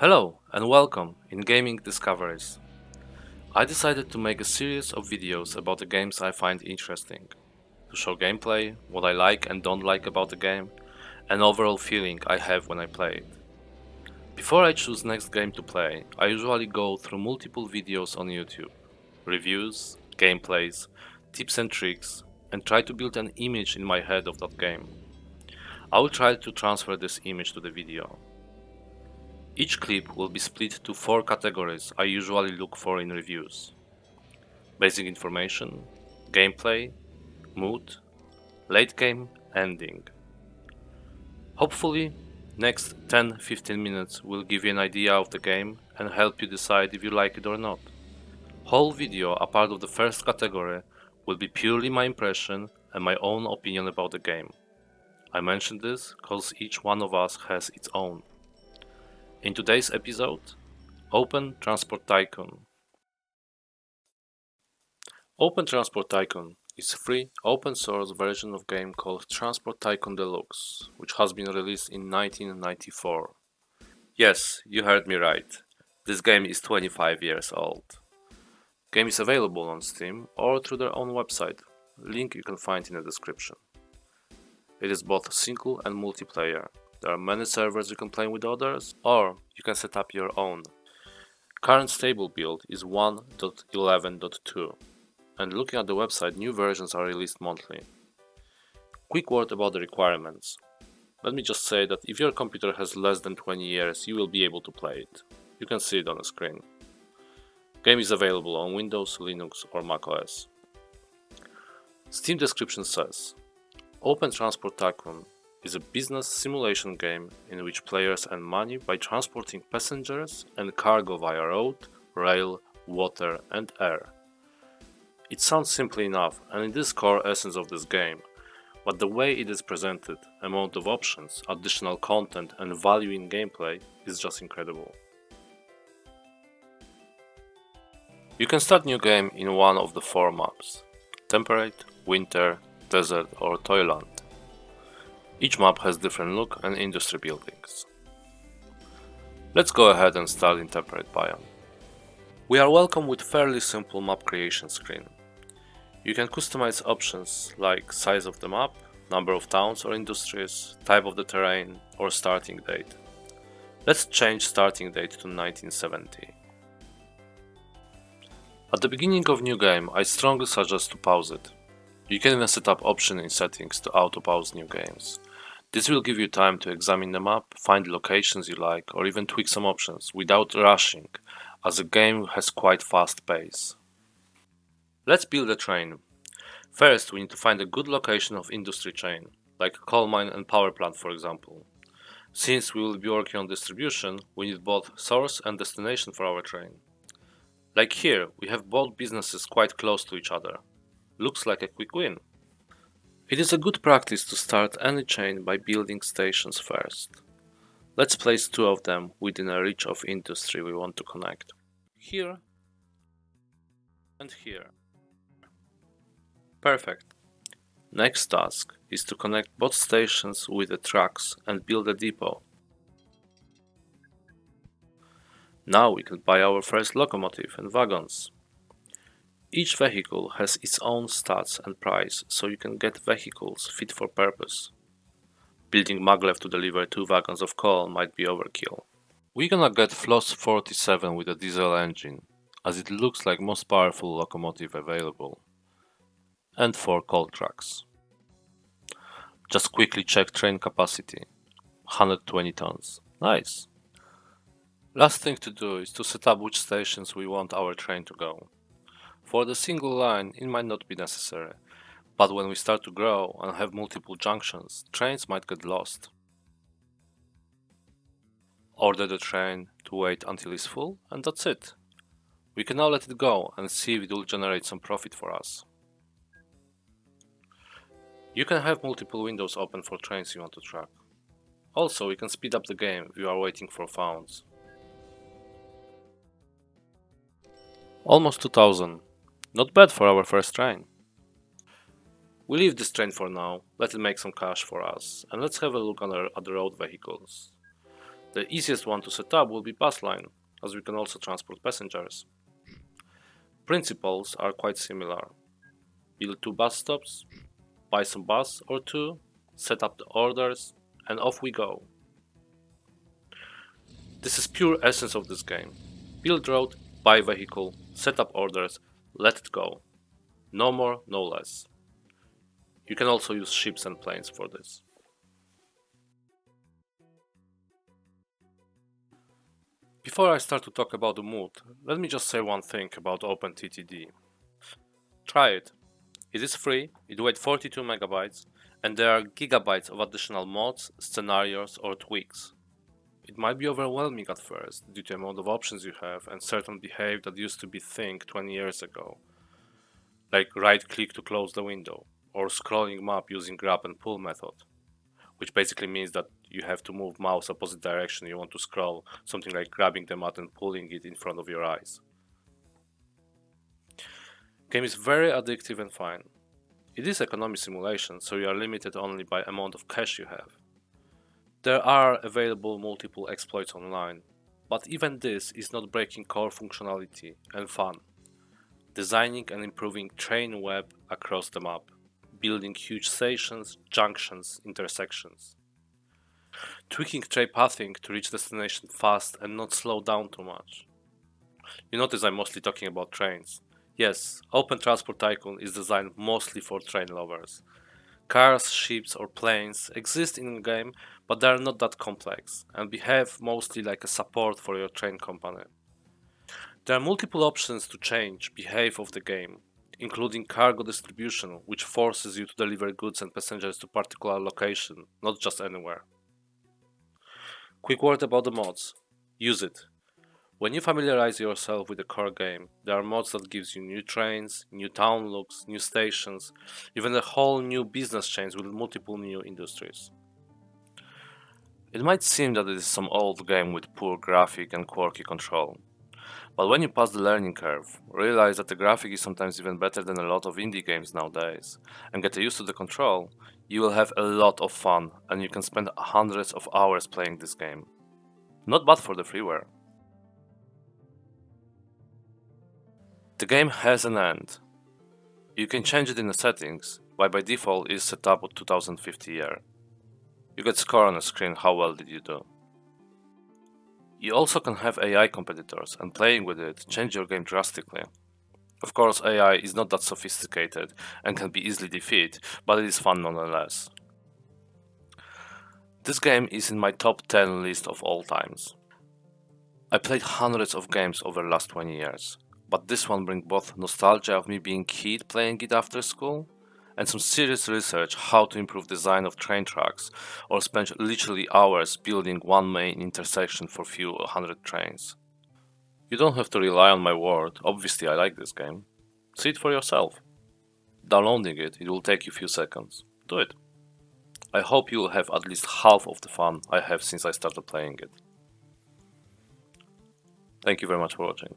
Hello and welcome in Gaming Discoveries. I decided to make a series of videos about the games I find interesting, to show gameplay, what I like and don't like about the game, and overall feeling I have when I play it. Before I choose next game to play, I usually go through multiple videos on YouTube, reviews, gameplays, tips and tricks, and try to build an image in my head of that game. I will try to transfer this image to the video. Each clip will be split to 4 categories I usually look for in reviews: basic information, gameplay, mood, late game, ending. Hopefully, next 10-15 minutes will give you an idea of the game and help you decide if you like it or not. Whole video apart of the first category will be purely my impression and my own opinion about the game. I mention this because each one of us has its own. In today's episode, Open Transport Tycoon. Open Transport Tycoon is a free, open source version of game called Transport Tycoon Deluxe, which has been released in 1994. Yes, you heard me right. This game is 25 years old. Game is available on Steam or through their own website, link you can find in the description. It is both single and multiplayer. There are many servers you can play with others, or you can set up your own. Current stable build is 1.11.2, and looking at the website, new versions are released monthly. Quick word about the requirements. Let me just say that if your computer has less than 20 years, you will be able to play it. You can see it on the screen. Game is available on Windows, Linux or macOS. Steam description says, Open Transport Tycoon is a business simulation game in which players earn money by transporting passengers and cargo via road, rail, water and air. It sounds simple enough and it is core essence of this game, but the way it is presented, amount of options, additional content and value in gameplay is just incredible. You can start new game in one of the 4 maps: Temperate, Winter, Desert or Toyland. Each map has different look and industry buildings. Let's go ahead and start in Temperate biome. We are welcome with fairly simple map creation screen. You can customize options like size of the map, number of towns or industries, type of the terrain or starting date. Let's change starting date to 1970. At the beginning of new game, I strongly suggest to pause it. You can even set up option in settings to auto-pause new games. This will give you time to examine the map, find locations you like, or even tweak some options without rushing, as the game has quite fast pace. Let's build a train. First, we need to find a good location of industry chain, like a coal mine and power plant for example. Since we will be working on distribution, we need both source and destination for our train. Like here, we have both businesses quite close to each other. Looks like a quick win. It is a good practice to start any chain by building stations first. Let's place 2 of them within a reach of industry we want to connect. Here and here. Perfect. Next task is to connect both stations with the tracks and build a depot. Now we can buy our first locomotive and wagons. Each vehicle has its own stats and price, so you can get vehicles fit for purpose. Building maglev to deliver 2 wagons of coal might be overkill. We're gonna get Floss 47 with a diesel engine, as it looks like most powerful locomotive available. And 4 coal trucks. Just quickly check train capacity. 120 tons. Nice. Last thing to do is to set up which stations we want our train to go. For the single line, it might not be necessary, but when we start to grow and have multiple junctions, trains might get lost. Order the train to wait until it's full, and that's it. We can now let it go and see if it will generate some profit for us. You can have multiple windows open for trains you want to track. Also, we can speed up the game if you are waiting for founds. Almost 2000. Not bad for our first train. We leave this train for now, let it make some cash for us, and let's have a look at the road vehicles. The easiest one to set up will be bus line, as we can also transport passengers. Principles are quite similar. Build 2 bus stops, buy some bus or 2, set up the orders, and off we go. This is pure essence of this game. Build road, buy vehicle, set up orders, let it go. No more, no less. You can also use ships and planes for this. Before I start to talk about the mood, let me just say one thing about OpenTTD. Try it. It is free, it weighs 42 megabytes, and there are gigabytes of additional mods, scenarios, or tweaks. It might be overwhelming at first due to the amount of options you have and certain behavior that used to be thing 20 years ago, like right click to close the window, or scrolling map using grab and pull method, which basically means that you have to move mouse opposite direction you want to scroll, something like grabbing the mat and pulling it in front of your eyes. Game is very addictive and fun. It is economy simulation, so you are limited only by amount of cash you have. There are available multiple exploits online, but even this is not breaking core functionality and fun. Designing and improving train web across the map, building huge stations, junctions, intersections. Tweaking train pathing to reach destination fast and not slow down too much. You notice I'm mostly talking about trains. Yes, Open Transport Tycoon is designed mostly for train lovers. Cars, ships or planes exist in the game, but they are not that complex and behave mostly like a support for your train company. There are multiple options to change behavior of the game, including cargo distribution, which forces you to deliver goods and passengers to particular location, not just anywhere. Quick word about the mods. Use it. When you familiarize yourself with the core game, there are mods that gives you new trains, new town looks, new stations, even a whole new business chains with multiple new industries. It might seem that it is some old game with poor graphic and quirky control, but when you pass the learning curve, realize that the graphic is sometimes even better than a lot of indie games nowadays, and get used to the control, you will have a lot of fun and you can spend hundreds of hours playing this game. Not bad for the freeware. The game has an end. You can change it in the settings, but by default it is set up at 2050 year. You get score on the screen how well did you do. You also can have AI competitors, and playing with it change your game drastically. Of course AI is not that sophisticated and can be easily defeated, but it is fun nonetheless. This game is in my top 10 list of all times. I played hundreds of games over the last 20 years. But this one brings both nostalgia of me being kid playing it after school and some serious research how to improve design of train tracks or spend literally hours building one main intersection for few hundred trains. You don't have to rely on my word, obviously I like this game. See it for yourself. Downloading it will take you a few seconds. Do it. I hope you will have at least half of the fun I have since I started playing it. Thank you very much for watching.